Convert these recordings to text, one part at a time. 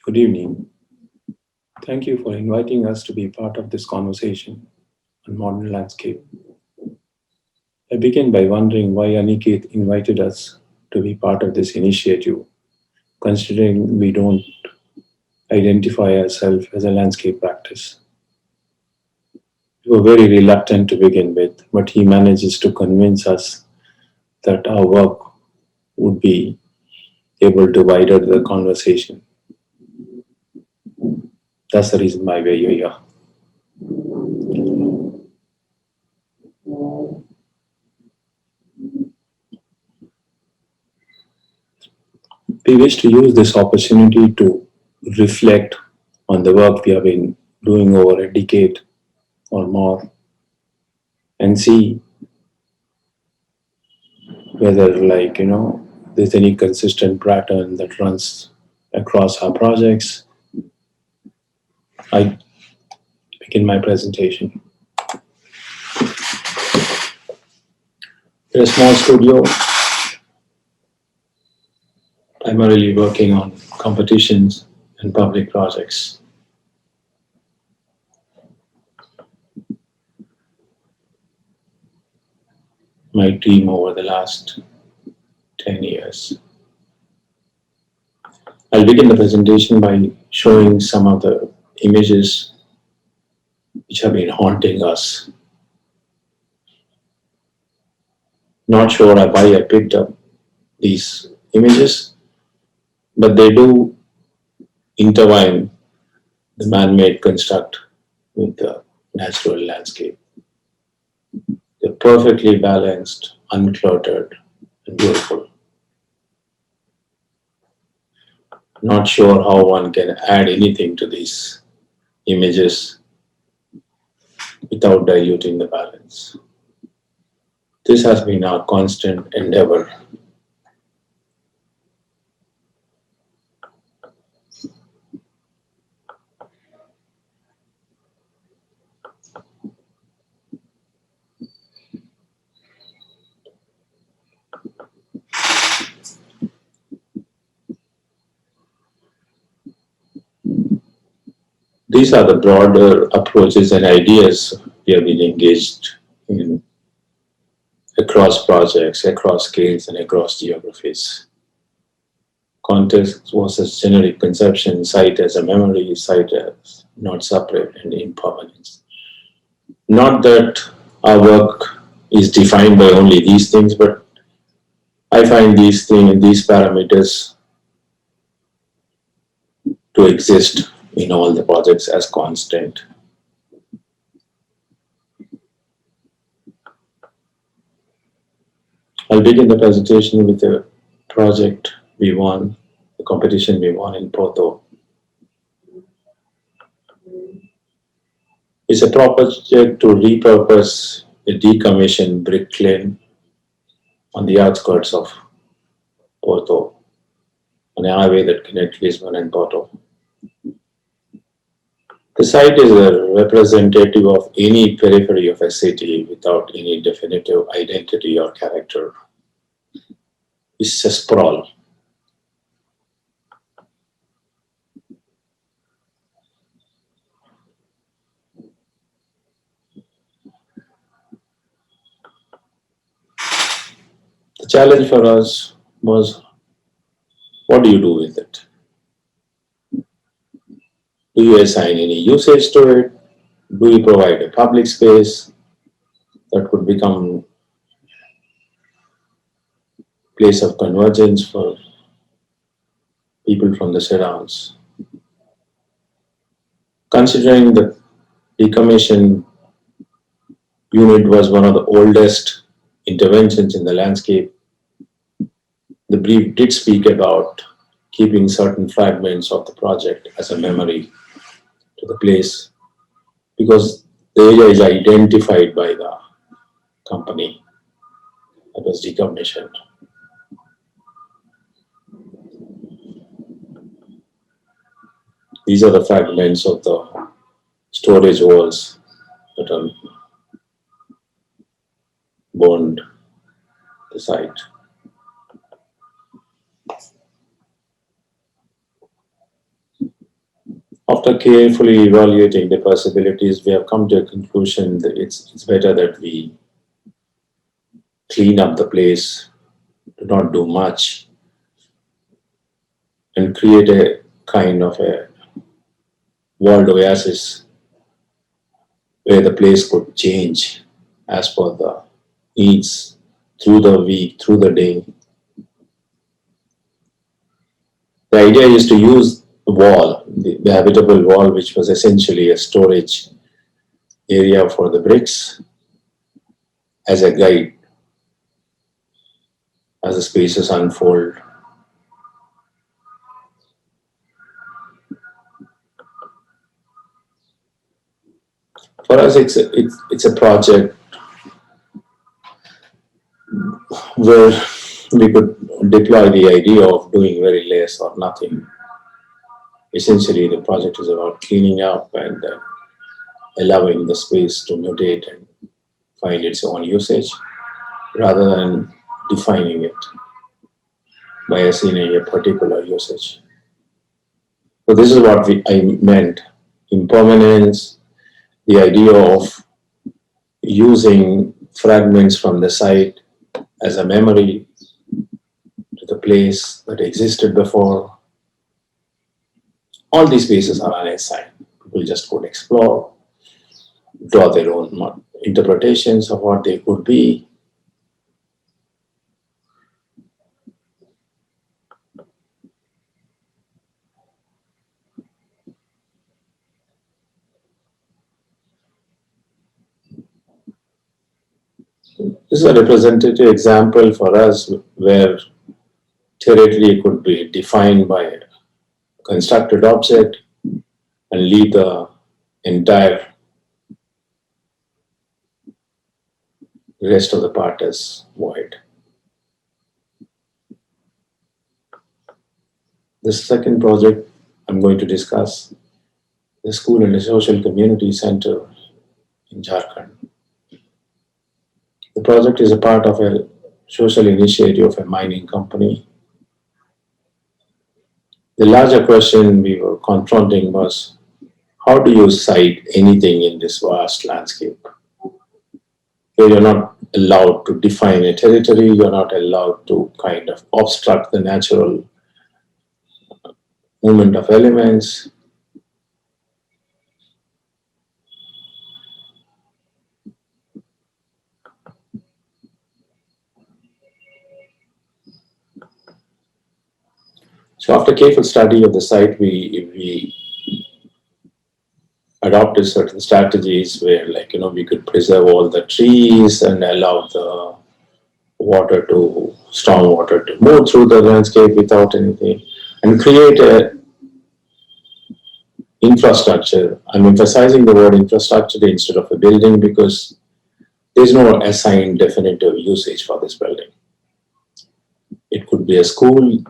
Good evening. Thank you for inviting us to be part of this conversation on modern landscape. I begin by wondering why Aniket invited us to be part of this initiative, considering we don't identify ourselves as a landscape practice. We were very reluctant to begin with, but he manages to convince us that our work would be able to widen the conversation. That's the reason why we're here. We wish to use this opportunity to reflect on the work we have been doing over a decade or more and see whether, there's any consistent pattern that runs across our projects. I begin my presentation. We're a small studio, primarily working on competitions and public projects. My team over the last 10 years. I'll begin the presentation by showing some of the images which have been haunting us. Not sure why I picked up these images, but they do intertwine the man-made construct with the natural landscape. They're perfectly balanced, uncluttered, and beautiful. Not sure how one can add anything to these images without diluting the balance. This has been our constant endeavor. These are the broader approaches and ideas we have been engaged in across projects, across scales, and across geographies. Context was a generic conception, sight as a memory, sight as not separate and impermanence. Not that our work is defined by only these things, but I find these parameters to exist in all the projects as constant. I'll begin the presentation with the project we won, the competition we won in Porto. It's a project to repurpose a decommissioned brick kiln on the outskirts of Porto, on a highway that connects Lisbon and Porto. The site is a representative of any periphery of a city without any definitive identity or character. It's a sprawl. The challenge for us was, what do you do with it? Do you assign any usage to it? Do you provide a public space that could become a place of convergence for people from the surrounds? Considering the decommissioned unit was one of the oldest interventions in the landscape, the brief did speak about keeping certain fragments of the project as a memory to the place because the area is identified by the company that was decommissioned. These are the fragments of the storage walls that are burned the site. After carefully evaluating the possibilities, we have come to a conclusion that it's better that we clean up the place, do not do much, and create a kind of a world oasis where the place could change as per the needs through the week, through the day. The idea is to use the wall, the habitable wall, which was essentially a storage area for the bricks, as a guide as the spaces unfold. For us, it's a project where we could deploy the idea of doing very less or nothing. Essentially, the project is about cleaning up and allowing the space to mutate and find its own usage rather than defining it by assigning a particular usage. So this is what I meant. Impermanence, the idea of using fragments from the site as a memory to the place that existed before. All these spaces are unassigned. People just could explore, draw their own interpretations of what they could be. This is a representative example for us where territory could be defined by a constructed object and leave the entire rest of the part as void. The second project I'm going to discuss, the school and the social community center in Jharkhand. The project is a part of a social initiative of a mining company. The larger question we were confronting was, how do you cite anything in this vast landscape? Where you're not allowed to define a territory, you're not allowed to kind of obstruct the natural movement of elements. So after careful study of the site, we adopted certain strategies where, like, we could preserve all the trees and allow the storm water to move through the landscape without anything, and create a infrastructure. I'm emphasizing the word infrastructure instead of a building because there's no assigned definitive usage for this building. It could be a school,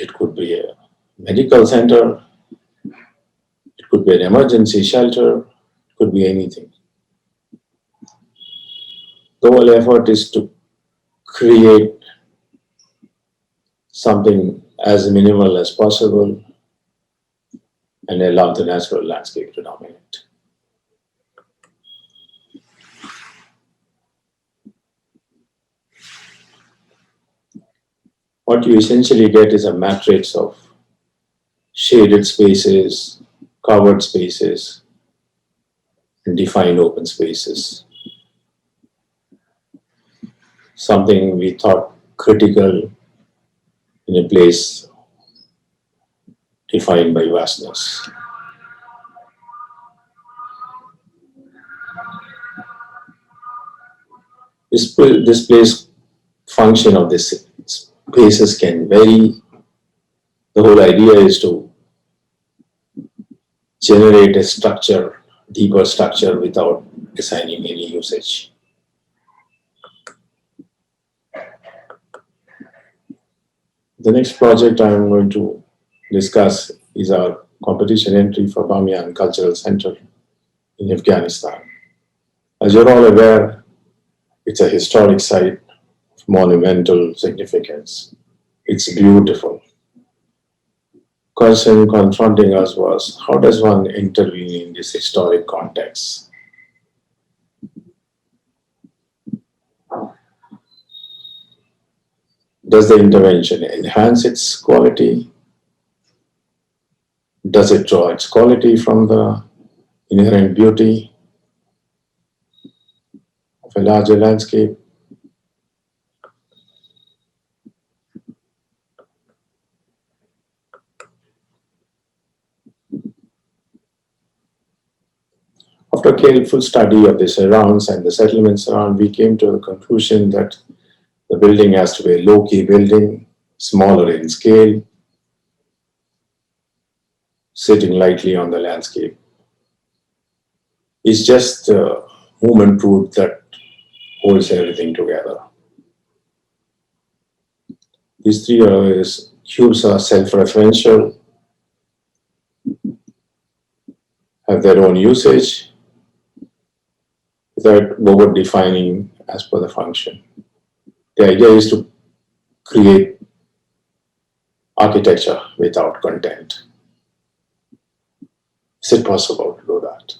it could be a medical center, it could be an emergency shelter, it could be anything. The whole effort is to create something as minimal as possible and allow the natural landscape to dominate. What you essentially get is a matrix of shaded spaces, covered spaces, and defined open spaces. Something we thought critical in a place defined by vastness. This place function of these spaces can vary. The whole idea is to generate a structure, deeper structure without assigning any usage. The next project I'm going to discuss is our competition entry for Bamiyan Cultural Center in Afghanistan. As you're all aware, it's a historic site of monumental significance. It's beautiful, question confronting us was how does one intervene in this historic context? Does the intervention enhance its quality? Does it draw its quality from the inherent beauty of a larger landscape? After careful study of the surrounds and the settlements around, we came to the conclusion that the building has to be a low-key building, smaller in scale, sitting lightly on the landscape. It's just the movement truth that holds everything together. These three areas, cubes are self-referential, have their own usage, without over-defining as per the function. The idea is to create architecture without content. Is it possible to do that?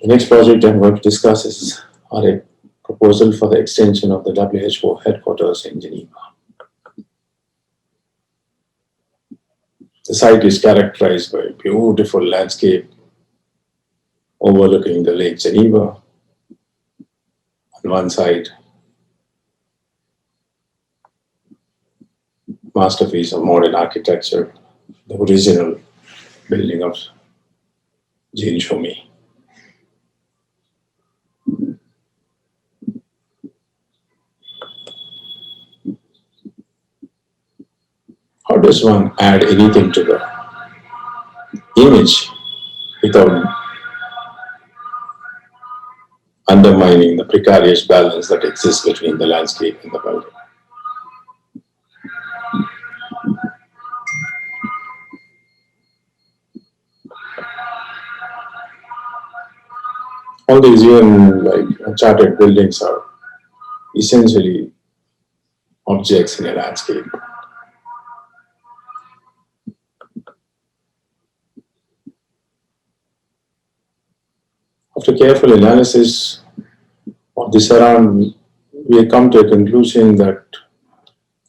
The next project I'm going to discuss is a proposal for the extension of the WHO headquarters in Geneva. The site is characterized by a beautiful landscape overlooking the Lake Geneva on one side, masterpiece of modern architecture, the original building of Jean Chaumy. How does one add anything to the image without undermining the precarious balance that exists between the landscape and the building? All these even like chartered buildings are essentially objects in a landscape. After careful analysis of the surround, we have come to a conclusion that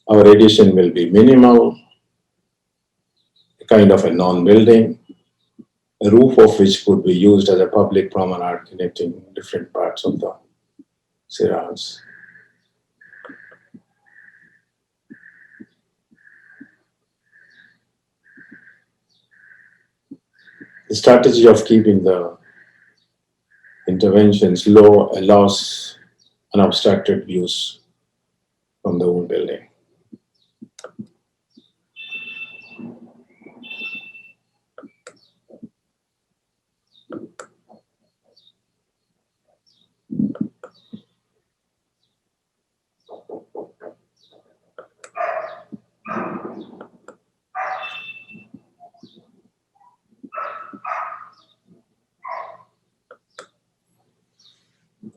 our addition will be minimal, a kind of a non-building, a roof of which could be used as a public promenade connecting different parts of the surrounds. The strategy of keeping the interventions low allows unobstructed views from the whole building.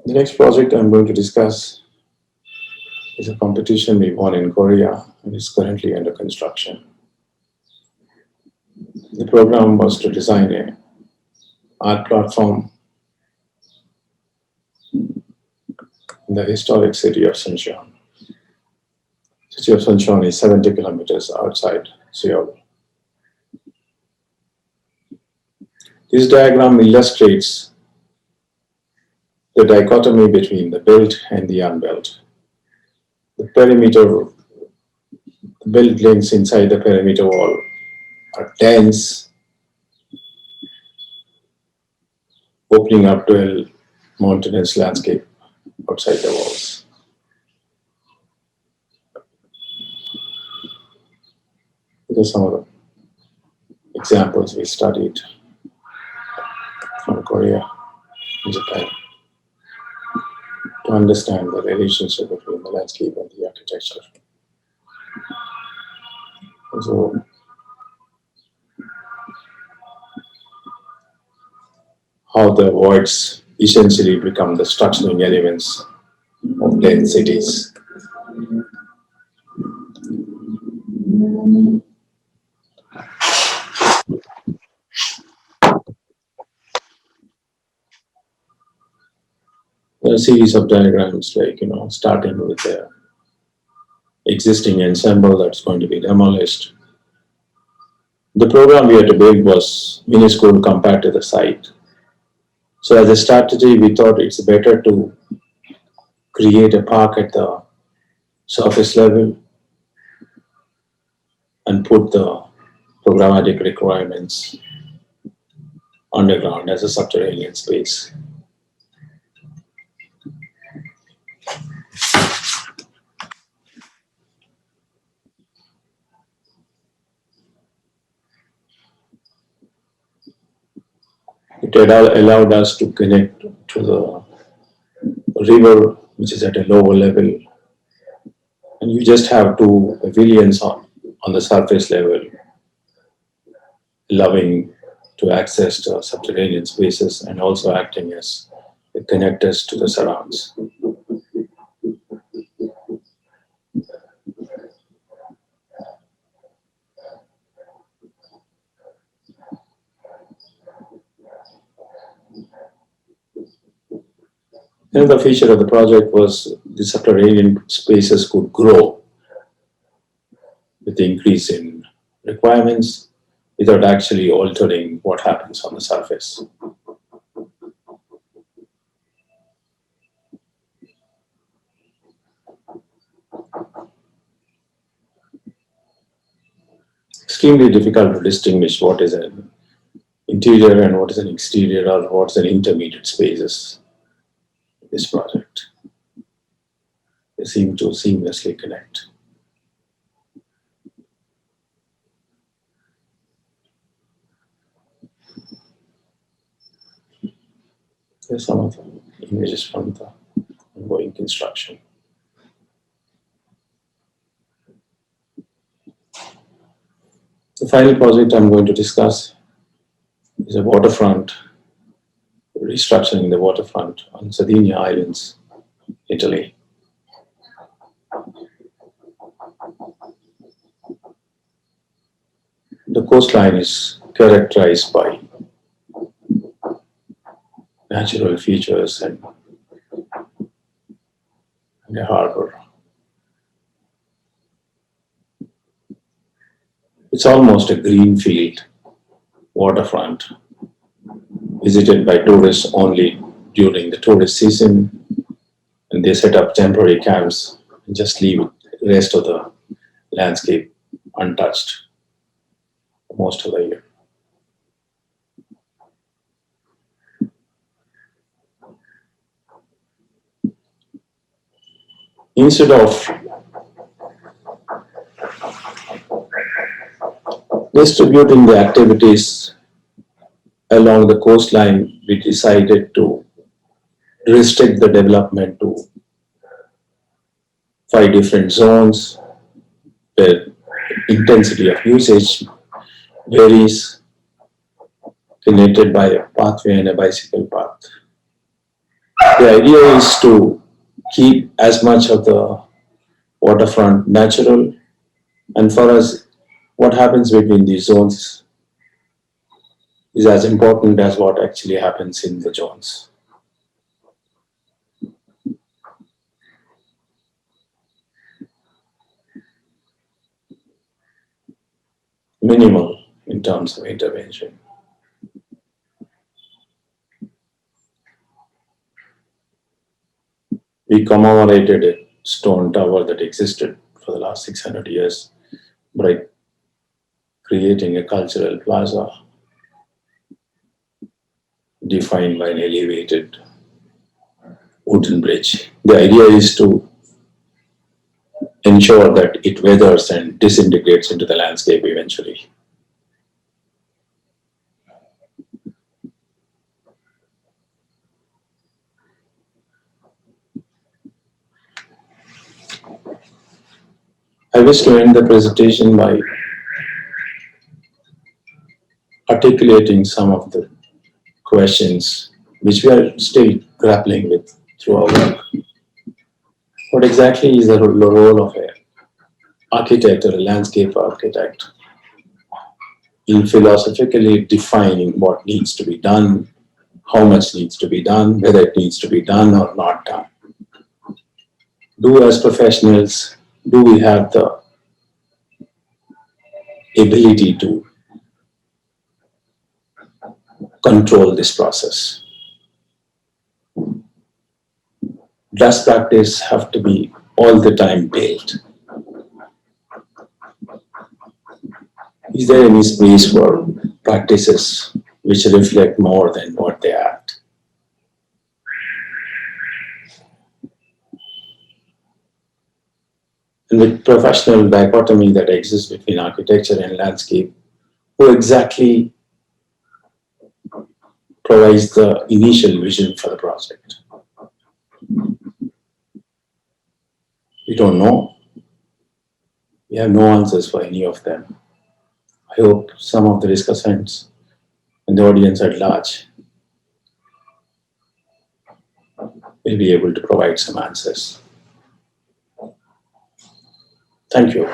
The next project I'm going to discuss is a competition we won in Korea and is currently under construction. The program was to design an art platform in the historic city of Suncheon. The city of Suncheon is 70 kilometers outside Seoul. This diagram illustrates the dichotomy between the built and the unbuilt. The perimeter, the buildings inside the perimeter wall are dense, opening up to a mountainous landscape outside the walls. These are some of the examples we studied from Korea and Japan to understand the relationship between the landscape and the architecture. And so, how the voids essentially become the structuring elements of dense cities. There are a series of diagrams, like starting with the existing ensemble that's going to be demolished. The program we had to build was minuscule compared to the site. So as a strategy, we thought it's better to create a park at the surface level and put the programmatic requirements underground as a subterranean space. It allowed us to connect to the river, which is at a lower level, and you just have two pavilions on the surface level, allowing to access the subterranean spaces and also acting as the connectors to the surrounds. Another feature of the project was the subterranean spaces could grow with the increase in requirements without actually altering what happens on the surface. Extremely difficult to distinguish what is an interior and what is an exterior or what's an intermediate spaces in this project. They seem to seamlessly connect. Here's some of the images from the ongoing construction. The final project I'm going to discuss is a waterfront, restructuring the waterfront on Sardinia Islands, Italy. The coastline is characterized by natural features and a harbor. It's almost a greenfield waterfront, visited by tourists only during the tourist season, and they set up temporary camps and just leave the rest of the landscape untouched for most of the year. Instead of distributing the activities along the coastline, we decided to restrict the development to 5 different zones where intensity of usage varies, connected by a pathway and a bicycle path. The idea is to keep as much of the waterfront natural, and for us, what happens between these zones is as important as what actually happens in the zones. Minimal in terms of intervention. We commemorated a stone tower that existed for the last 600 years by creating a cultural plaza defined by an elevated wooden bridge. The idea is to ensure that it weathers and disintegrates into the landscape eventually. I wish to end the presentation by articulating some of the questions which we are still grappling with through our work. What exactly is the role of an architect or a landscape architect in philosophically defining what needs to be done, how much needs to be done, whether it needs to be done or not done? Do as professionals, do we have the ability to control this process? Does practice have to be all the time built? Is there any space for practices which reflect more than what they act? And with professional dichotomy that exists between architecture and landscape, who exactly provides the initial vision for the project? We don't know. We have no answers for any of them. I hope some of the discussants and the audience at large will be able to provide some answers. Thank you.